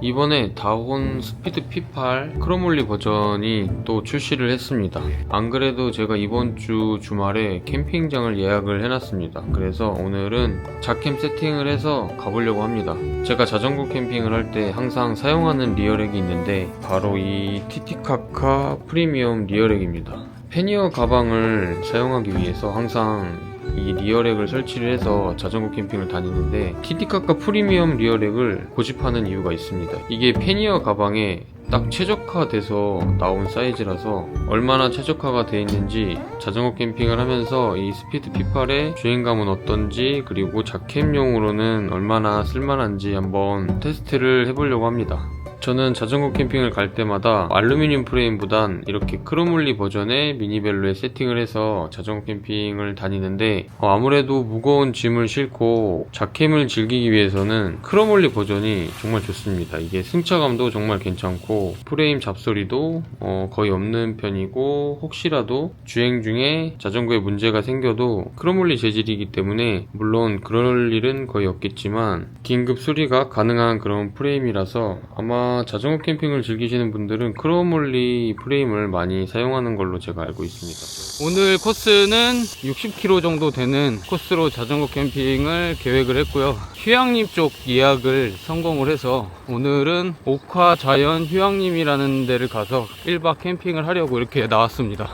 이번에 다혼 스피드 P8 크롬올리 버전이 또 출시를 했습니다. 안 그래도 제가 이번 주 주말에 캠핑장을 예약을 해놨습니다. 그래서 오늘은 자캠 세팅을 해서 가보려고 합니다. 제가 자전거 캠핑을 할 때 항상 사용하는 리어렉이 있는데 바로 이 티티카카 프리미엄 리어렉입니다. 패니어 가방을 사용하기 위해서 항상 이 리어렉을 설치를 해서 자전거 캠핑을 다니는데 티티카카 프리미엄 리어렉을 고집하는 이유가 있습니다. 이게 패니어 가방에 딱 최적화돼서 나온 사이즈라서 얼마나 최적화가 되어 있는지 자전거 캠핑을 하면서 이 스피드 P8의 주행감은 어떤지 그리고 자캠용으로는 얼마나 쓸만한지 한번 테스트를 해보려고 합니다. 저는 자전거 캠핑을 갈 때마다 알루미늄 프레임보단 이렇게 크롬올리 버전의 미니벨로에 세팅을 해서 자전거 캠핑을 다니는데 아무래도 무거운 짐을 싣고 자캠을 즐기기 위해서는 크롬올리 버전이 정말 좋습니다. 이게 승차감도 정말 괜찮고 프레임 잡소리도 거의 없는 편이고 혹시라도 주행 중에 자전거에 문제가 생겨도 크롬올리 재질이기 때문에 물론 그럴 일은 거의 없겠지만 긴급 수리가 가능한 그런 프레임이라서 아마 자전거 캠핑을 즐기시는 분들은 크롬올리 프레임을 많이 사용하는 걸로 제가 알고 있습니다. 오늘 코스는 60km 정도 되는 코스로 자전거 캠핑을 계획을 했고요. 휴양림 쪽 예약을 성공을 해서 오늘은 옥화자연 휴양림이라는 데를 가서 1박 캠핑을 하려고 이렇게 나왔습니다.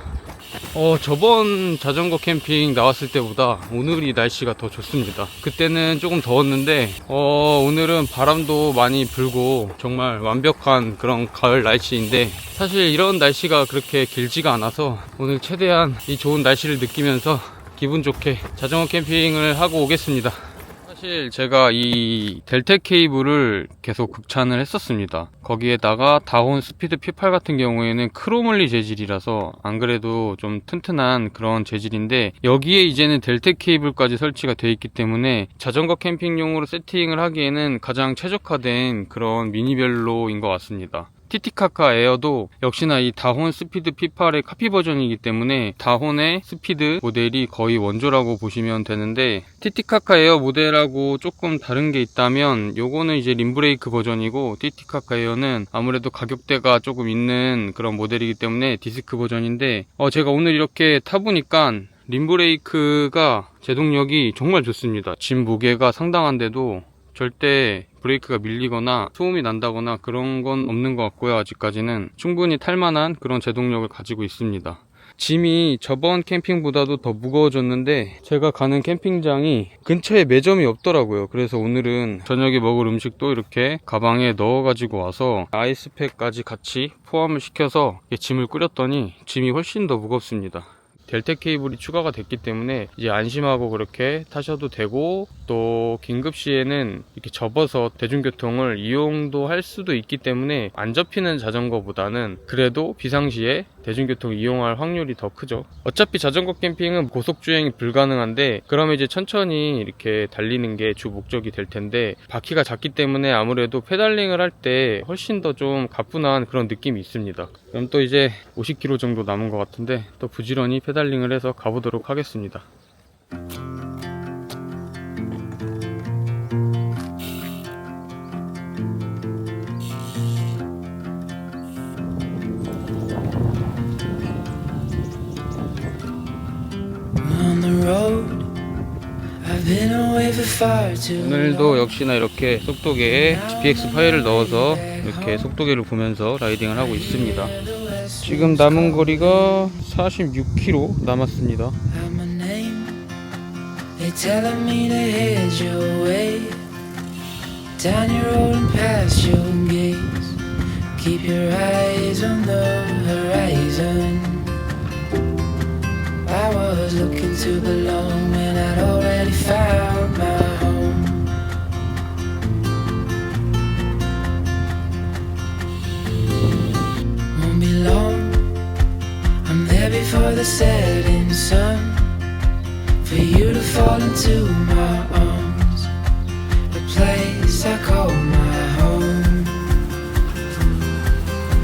저번 자전거 캠핑 나왔을 때보다 오늘이 날씨가 더 좋습니다. 그때는 조금 더웠는데 오늘은 바람도 많이 불고 정말 완벽한 그런 가을 날씨인데 사실 이런 날씨가 그렇게 길지가 않아서 오늘 최대한 이 좋은 날씨를 느끼면서 기분 좋게 자전거 캠핑을 하고 오겠습니다. 사실 제가 이 델텍 케이블을 계속 극찬을 했었습니다. 거기에다가 다혼 스피드 P8 같은 경우에는 크롬올리 재질이라서 안 그래도 좀 튼튼한 그런 재질인데 여기에 이제는 델텍 케이블까지 설치가 되어 있기 때문에 자전거 캠핑용으로 세팅을 하기에는 가장 최적화된 그런 미니벨로인 것 같습니다. 티티카카 에어도 역시나 이 다혼 스피드 P8의 카피 버전이기 때문에 다혼의 스피드 모델이 거의 원조라고 보시면 되는데 티티카카 에어 모델하고 조금 다른 게 있다면 요거는 이제 림브레이크 버전이고 티티카카 에어는 아무래도 가격대가 조금 있는 그런 모델이기 때문에 디스크 버전인데 제가 오늘 이렇게 타보니까 림브레이크가 제동력이 정말 좋습니다. 짐 무게가 상당한데도 절대 브레이크가 밀리거나 소음이 난다거나 그런 건 없는 것 같고요. 아직까지는 충분히 탈만한 그런 제동력을 가지고 있습니다. 짐이 저번 캠핑보다도 더 무거워졌는데 제가 가는 캠핑장이 근처에 매점이 없더라고요. 그래서 오늘은 저녁에 먹을 음식도 이렇게 가방에 넣어 가지고 와서 아이스팩까지 같이 포함을 시켜서 짐을 꾸렸더니 짐이 훨씬 더 무겁습니다. 델텍 케이블이 추가가 됐기 때문에 이제 안심하고 그렇게 타셔도 되고 또 긴급시에는 이렇게 접어서 대중교통을 이용도 할 수도 있기 때문에 안 접히는 자전거보다는 그래도 비상시에 대중교통 이용할 확률이 더 크죠. 어차피 자전거 캠핑은 고속주행이 불가능한데 그러면 이제 천천히 이렇게 달리는 게 주 목적이 될 텐데 바퀴가 작기 때문에 아무래도 페달링을 할 때 훨씬 더 좀 가뿐한 그런 느낌이 있습니다. 그럼 또 이제 50km 정도 남은 것 같은데 또 부지런히 페달링을 해서 가보도록 하겠습니다. 오늘도 역시나 이렇게 속도계에 GPX 파일을 넣어서 이렇게 속도계를 보면서 라이딩을 하고 있습니다. 지금 남은 거리가 46km 남았습니다. I was looking to belong when I'd already found my home. Won't be long, I'm there before the setting sun, for you to fall into my arms, a place I call my home.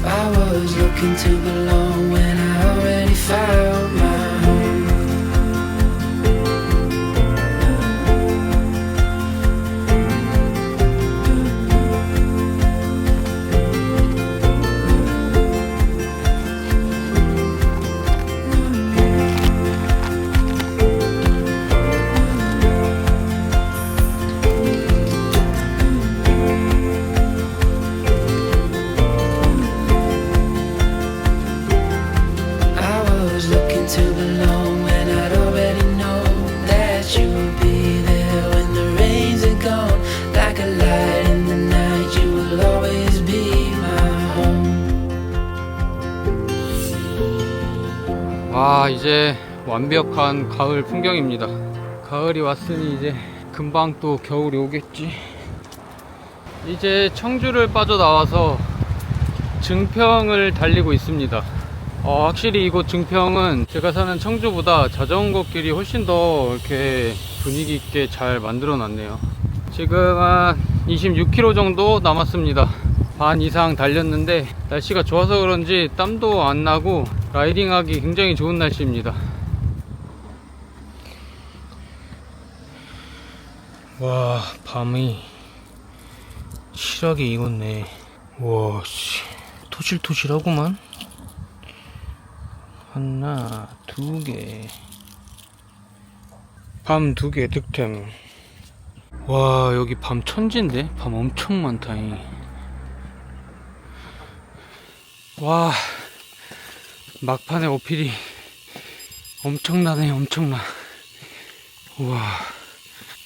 I was looking to belong when I already found my home. 와, 이제 완벽한 가을 풍경입니다. 가을이 왔으니 이제 금방 또 겨울이 오겠지. 이제 청주를 빠져나와서 증평을 달리고 있습니다. 확실히 이곳 증평은 제가 사는 청주보다 자전거 길이 훨씬 더 이렇게 분위기 있게 잘 만들어 놨네요. 지금 한 26km 정도 남았습니다. 반 이상 달렸는데 날씨가 좋아서 그런지 땀도 안 나고 라이딩하기 굉장히 좋은 날씨입니다. 와, 밤이 실하게 익었네. 와, 씨, 토실토실하구만. 하나, 두 개. 밤 2개 득템. 와, 여기 밤 천지인데? 밤 엄청 많다잉. 와, 막판에 어필이 엄청나네, 엄청나. 우와.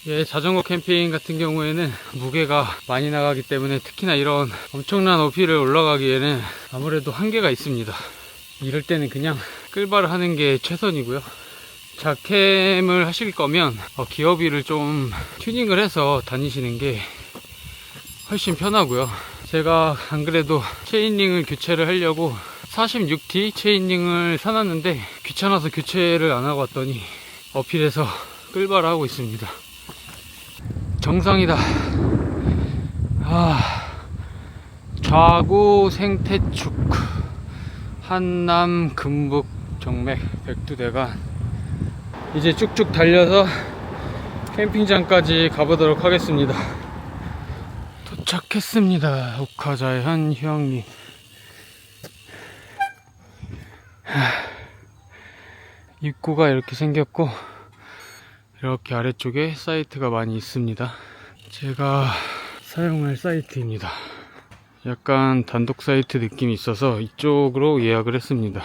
예, 자전거 캠핑 같은 경우에는 무게가 많이 나가기 때문에 특히나 이런 엄청난 어필을 올라가기에는 아무래도 한계가 있습니다. 이럴 때는 그냥 끌바를 하는 게 최선이고요. 자캠을 하실 거면 기어비를 좀 튜닝을 해서 다니시는 게 훨씬 편하고요. 제가 안 그래도 체인링을 교체를 하려고 46T 체인링을 사놨는데 귀찮아서 교체를 안 하고 왔더니 어필해서 끌바를 하고 있습니다. 정상이다. 좌구 생태축 한남 금북 정맥 백두대간. 이제 쭉쭉 달려서 캠핑장까지 가보도록 하겠습니다. 도착했습니다. 옥화자연 휴양림. 입구가 이렇게 생겼고 이렇게 아래쪽에 사이트가 많이 있습니다. 제가 사용할 사이트입니다. 약간 단독 사이트 느낌이 있어서 이쪽으로 예약을 했습니다.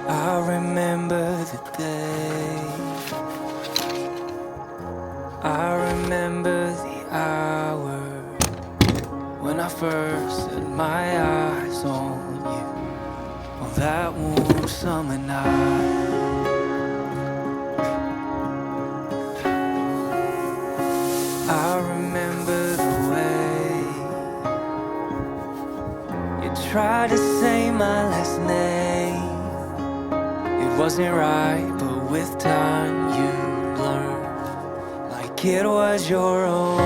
I remember the day. I remember the hour when I first set my eyes on you. On that warm summer night. I remember the way you tried to say my last name. It wasn't right, but with time you learn, like it was your own.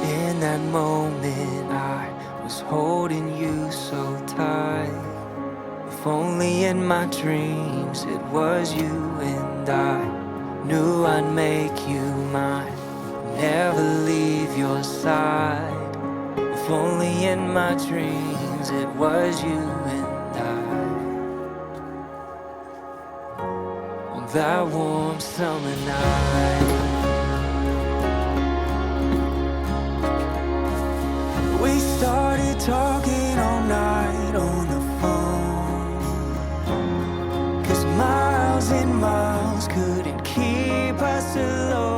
In that moment I was holding you so tight. If only in my dreams it was you and I knew I'd make you mine, never leave your side. If only in my dreams it was you and I. On that warm summer night, we started talking all night on the phone, 'cause miles and miles couldn't keep us alone.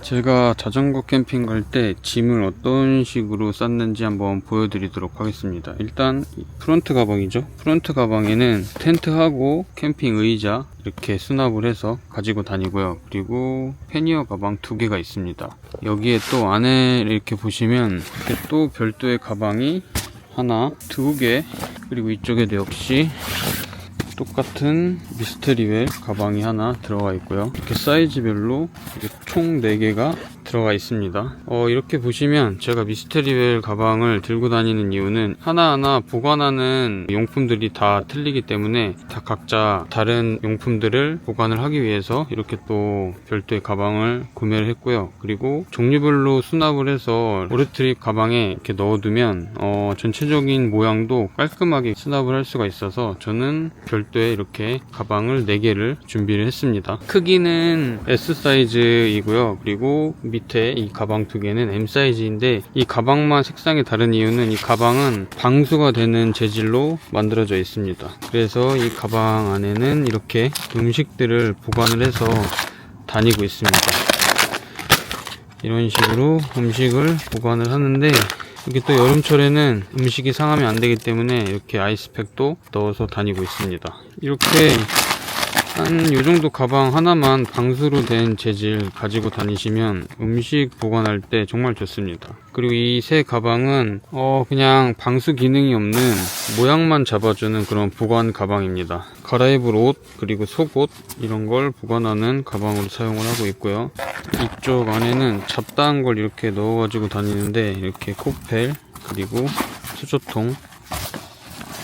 제가 자전거 캠핑 갈 때 짐을 어떤 식으로 쌌는지 한번 보여드리도록 하겠습니다. 일단 프론트 가방이죠. 프론트 가방에는 텐트하고 캠핑 의자 이렇게 수납을 해서 가지고 다니고요. 그리고 패니어 가방 2개가 있습니다. 여기에 또 안에 이렇게 보시면 이렇게 또 별도의 가방이 하나, 2개, 그리고 이쪽에도 역시 똑같은 미스테리웰 가방이 하나 들어가 있고요. 이렇게 사이즈별로 이렇게 총 4개가 들어가 있습니다. 이렇게 보시면 제가 미스테리웰 가방을 들고 다니는 이유는 하나하나 보관하는 용품들이 다 틀리기 때문에 다 각자 다른 용품들을 보관을 하기 위해서 이렇게 또 별도의 가방을 구매를 했고요. 그리고 종류별로 수납을 해서 오르트립 가방에 이렇게 넣어두면 전체적인 모양도 깔끔하게 수납을 할 수가 있어서 저는 별도의 이렇게 가방을 4개를 준비를 했습니다. 크기는 S 사이즈이고요. 그리고 밑에 이 가방 두 개는 M 사이즈인데, 이 가방만 색상이 다른 이유는 이 가방은 방수가 되는 재질로 만들어져 있습니다. 그래서 이 가방 안에는 이렇게 음식들을 보관을 해서 다니고 있습니다. 이런 식으로 음식을 보관을 하는데, 이게 또 여름철에는 음식이 상하면 안 되기 때문에 이렇게 아이스팩도 넣어서 다니고 있습니다. 이렇게 한 요정도 가방 하나만 방수로 된 재질 가지고 다니시면 음식 보관할 때 정말 좋습니다. 그리고 이 새 가방은 그냥 방수 기능이 없는 모양만 잡아주는 그런 보관 가방입니다. 갈아입을 옷 그리고 속옷 이런 걸 보관하는 가방으로 사용을 하고 있고요. 이쪽 안에는 잡다한 걸 이렇게 넣어가지고 다니는데, 이렇게 코펠 그리고 수저통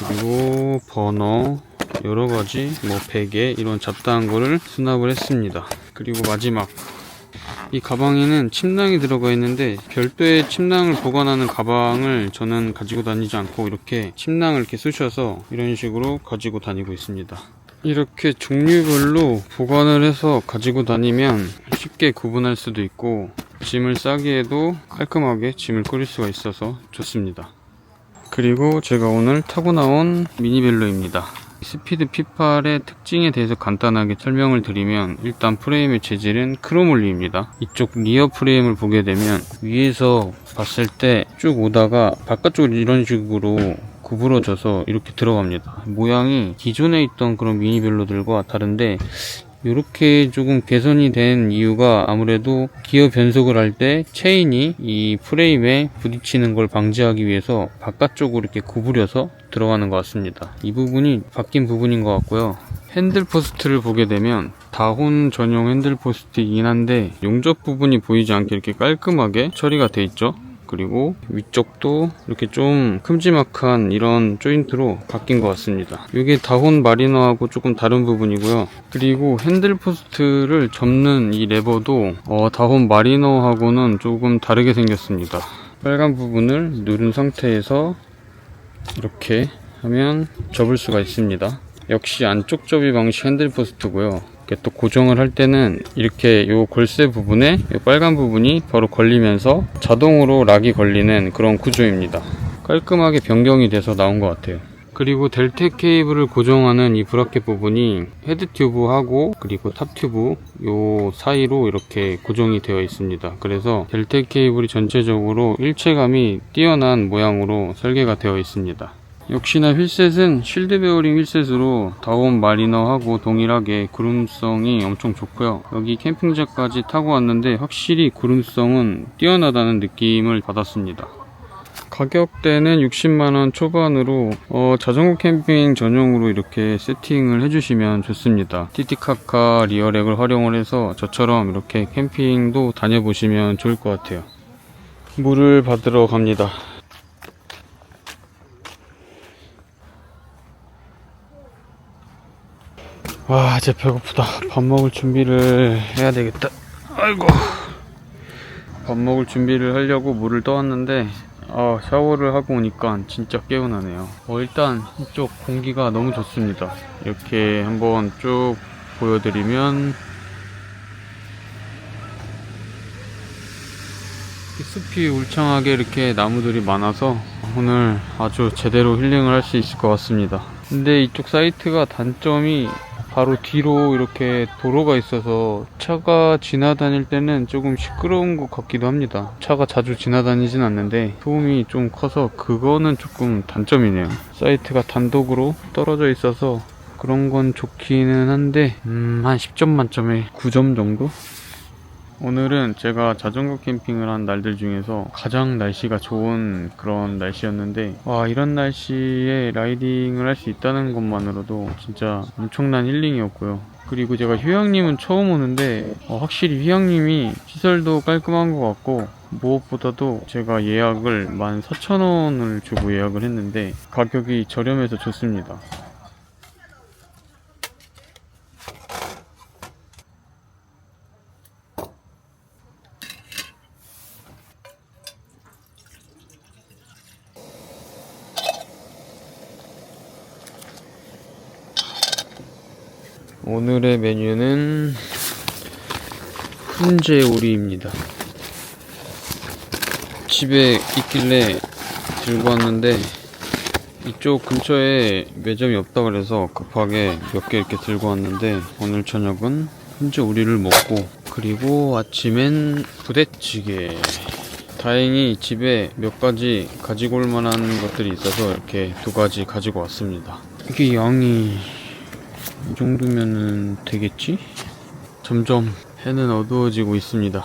그리고 버너 여러가지 베개 이런 잡다한 거를 수납을 했습니다. 그리고 마지막, 이 가방에는 침낭이 들어가 있는데 별도의 침낭을 보관하는 가방을 저는 가지고 다니지 않고 이렇게 침낭을 이렇게 쑤셔서 이런 식으로 가지고 다니고 있습니다. 이렇게 종류별로 보관을 해서 가지고 다니면 쉽게 구분할 수도 있고, 짐을 싸기에도 깔끔하게 짐을 꾸릴 수가 있어서 좋습니다. 그리고 제가 오늘 타고 나온 미니벨로입니다. 스피드 P8의 특징에 대해서 간단하게 설명을 드리면, 일단 프레임의 재질은 크롬올리입니다. 이쪽 리어 프레임을 보게 되면 위에서 봤을 때 쭉 오다가 바깥쪽으로 이런 식으로 구부러져서 이렇게 들어갑니다. 모양이 기존에 있던 그런 미니벨로들과 다른데, 이렇게 조금 개선이 된 이유가 아무래도 기어 변속을 할 때 체인이 이 프레임에 부딪히는 걸 방지하기 위해서 바깥쪽으로 이렇게 구부려서 들어가는 것 같습니다. 이 부분이 바뀐 부분인 것 같고요. 핸들 포스트를 보게 되면 다혼 전용 핸들 포스트이긴 한데 용접 부분이 보이지 않게 이렇게 깔끔하게 처리가 돼 있죠. 그리고 위쪽도 이렇게 좀 큼지막한 이런 조인트로 바뀐 것 같습니다. 이게 다혼 마리너하고 조금 다른 부분이고요. 그리고 핸들 포스트를 접는 이 레버도 다혼 마리너하고는 조금 다르게 생겼습니다. 빨간 부분을 누른 상태에서 이렇게 하면 접을 수가 있습니다. 역시 안쪽 접이 방식 핸들 포스트고요. 또 고정을 할 때는 이렇게 요 걸쇠 부분에 요 빨간 부분이 바로 걸리면서 자동으로 락이 걸리는 그런 구조입니다. 깔끔하게 변경이 돼서 나온 것 같아요. 그리고 델텍 케이블을 고정하는 이 브라켓 부분이 헤드 튜브하고 그리고 탑 튜브 요 사이로 이렇게 고정이 되어 있습니다. 그래서 델텍 케이블이 전체적으로 일체감이 뛰어난 모양으로 설계가 되어 있습니다. 역시나 휠셋은 쉴드 베어링 휠셋으로 다운 마리너하고 동일하게 구름성이 엄청 좋고요. 여기 캠핑장까지 타고 왔는데 확실히 구름성은 뛰어나다는 느낌을 받았습니다. 가격대는 60만원 초반으로 자전거 캠핑 전용으로 이렇게 세팅을 해주시면 좋습니다. 티티카카 리어렉을 활용을 해서 저처럼 이렇게 캠핑도 다녀보시면 좋을 것 같아요. 물을 받으러 갑니다. 와, 진짜 배고프다. 밥 먹을 준비를 해야 되겠다. 아이고. 밥 먹을 준비를 하려고 물을 떠왔는데 샤워를 하고 오니까 진짜 개운하네요. 일단 이쪽 공기가 너무 좋습니다. 이렇게 한번 쭉 보여드리면 숲이 울창하게 이렇게 나무들이 많아서 오늘 아주 제대로 힐링을 할 수 있을 것 같습니다. 근데 이쪽 사이트가 단점이 바로 뒤로 이렇게 도로가 있어서 차가 지나다닐 때는 조금 시끄러운 것 같기도 합니다. 차가 자주 지나다니진 않는데 소음이 좀 커서 그거는 조금 단점이네요. 사이트가 단독으로 떨어져 있어서 그런 건 좋기는 한데 한 10점 만점에 9점 정도? 오늘은 제가 자전거 캠핑을 한 날들 중에서 가장 날씨가 좋은 그런 날씨였는데, 와, 이런 날씨에 라이딩을 할 수 있다는 것만으로도 진짜 엄청난 힐링이었고요. 그리고 제가 휴양림은 처음 오는데 확실히 휴양림이 시설도 깔끔한 것 같고, 무엇보다도 제가 예약을 14,000원을 주고 예약을 했는데 가격이 저렴해서 좋습니다. 오늘의 메뉴는 훈제 오리입니다. 집에 있길래 들고 왔는데 이쪽 근처에 매점이 없다 그래서 급하게 몇 개 이렇게 들고 왔는데 오늘 저녁은 훈제 우리를 먹고 그리고 아침엔 부대찌개. 다행히 집에 몇 가지 가지고 올 만한 것들이 있어서 이렇게 2가지 가지고 왔습니다. 이게 양이 이 정도면은 되겠지? 점점 해는 어두워지고 있습니다.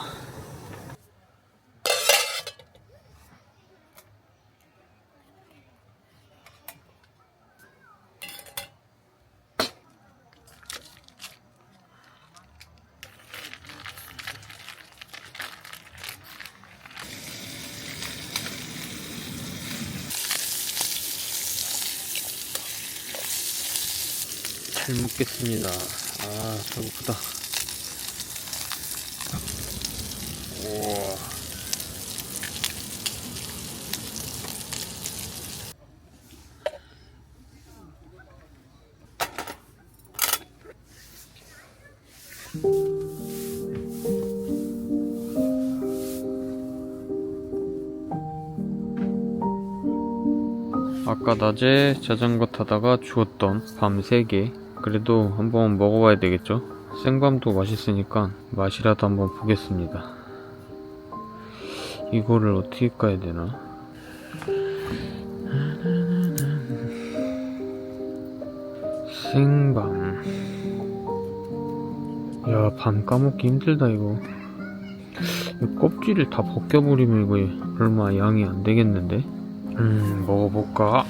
잘 먹겠습니다. 아, 배고프다. 우와. 아까 낮에 자전거 타다가 주웠던 밤 3개. 그래도 한번 먹어봐야 되겠죠? 생밤도 맛있으니까 맛이라도 한번 보겠습니다. 이거를 어떻게 까야 되나? 생밤. 야, 밤 까먹기 힘들다 이거. 이 껍질을 다 벗겨버리면 이거 얼마 양이 안 되겠는데? 먹어볼까?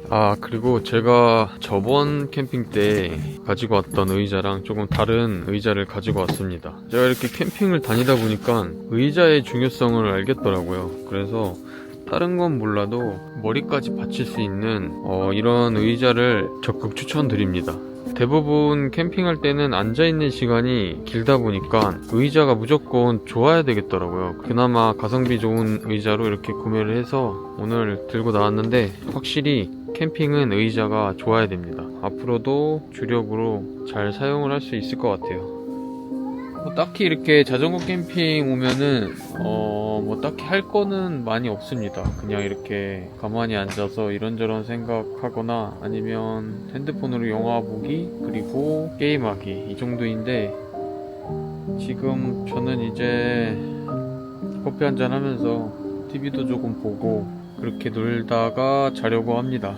아, 그리고 제가 저번 캠핑 때 가지고 왔던 의자랑 조금 다른 의자를 가지고 왔습니다. 제가 이렇게 캠핑을 다니다 보니까 의자의 중요성을 알겠더라고요. 그래서 다른 건 몰라도 머리까지 받칠 수 있는 이런 의자를 적극 추천드립니다. 대부분 캠핑할 때는 앉아있는 시간이 길다 보니까 의자가 무조건 좋아야 되겠더라고요. 그나마 가성비 좋은 의자로 이렇게 구매를 해서 오늘 들고 나왔는데 확실히 캠핑은 의자가 좋아야 됩니다. 앞으로도 주력으로 잘 사용을 할 수 있을 것 같아요. 딱히 이렇게 자전거 캠핑 오면은 뭐 딱히 할 거는 많이 없습니다. 그냥 이렇게 가만히 앉아서 이런저런 생각하거나 아니면 핸드폰으로 영화 보기 그리고 게임하기 이 정도인데 지금 저는 이제 커피 한잔 하면서 TV도 조금 보고 그렇게 놀다가 자려고 합니다.